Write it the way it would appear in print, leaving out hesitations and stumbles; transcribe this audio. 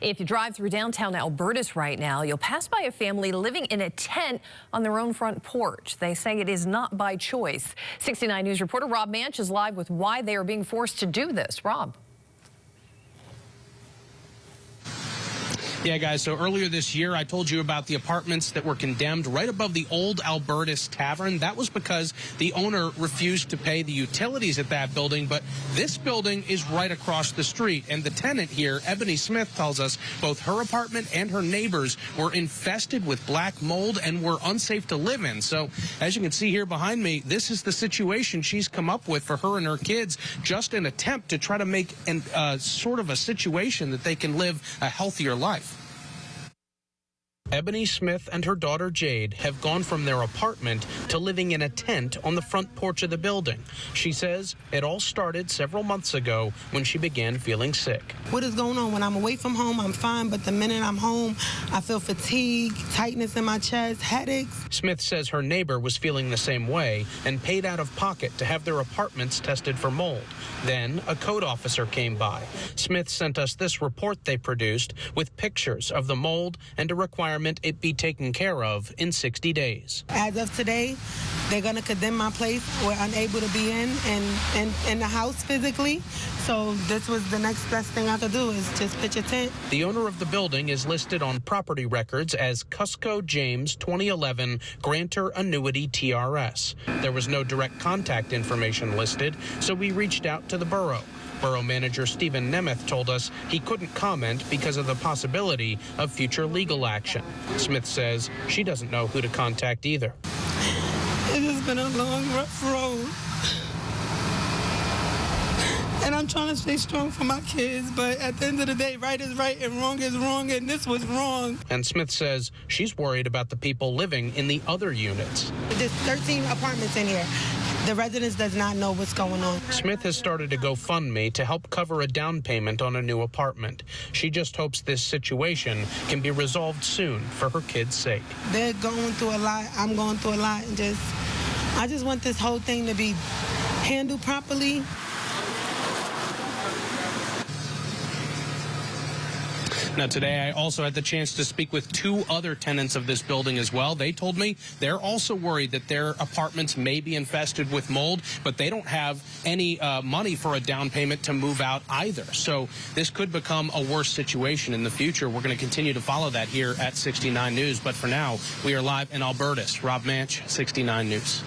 If you drive through downtown Alburtis right now, you'll pass by a family living in a tent on their own front porch. They say it is not by choice. 69 News reporter Rob Manch is live with why they are being forced to do this. Rob. Yeah, guys, so earlier this year, I told you about the apartments that were condemned right above the old Alburtis Tavern. That was because the owner refused to pay the utilities at that building, but this building is right across the street. And the tenant here, Ebony Smith, tells us both her apartment and her neighbors were infested with black mold and were unsafe to live in. So, as you can see here behind me, this is the situation she's come up with for her and her kids, just an attempt to try to make sort of a situation that they can live a healthier life. Ebony Smith and her daughter Jade have gone from their apartment to living in a tent on the front porch of the building. She says it all started several months ago when she began feeling sick. What is going on? When I'm away from home, I'm fine, but the minute I'm home, I feel fatigue, tightness in my chest, headaches. Smith says her neighbor was feeling the same way and paid out of pocket to have their apartments tested for mold. Then a code officer came by. Smith sent us this report they produced with pictures of the mold and a requirement it be taken care of in 60 days. As of today, they're going to condemn my place. We're unable to be in the house physically. So this was the next best thing I could do is just pitch a tent. The owner of the building is listed on property records as Cusco James 2011 Grantor Annuity TRS. There was no direct contact information listed, so we reached out to the borough. Borough Manager Stephen Nemeth told us he couldn't comment because of the possibility of future legal action. Smith says she doesn't know who to contact either. It has been a long, rough road. And I'm trying to stay strong for my kids, but at the end of the day, right is right and wrong is wrong, and this was wrong. And Smith says she's worried about the people living in the other units. There's 13 apartments in here. The residents does not know what's going on. Smith has started a GoFundMe to help cover a down payment on a new apartment. She just hopes this situation can be resolved soon for her kids' sake. They're going through a lot. I'm going through a lot. And I just want this whole thing to be handled properly. Now, today, I also had the chance to speak with two other tenants of this building as well. They told me they're also worried that their apartments may be infested with mold, but they don't have any money for a down payment to move out either. So this could become a worse situation in the future. We're going to continue to follow that here at 69 News. But for now, we are live in Alburtis. Rob Manch, 69 News.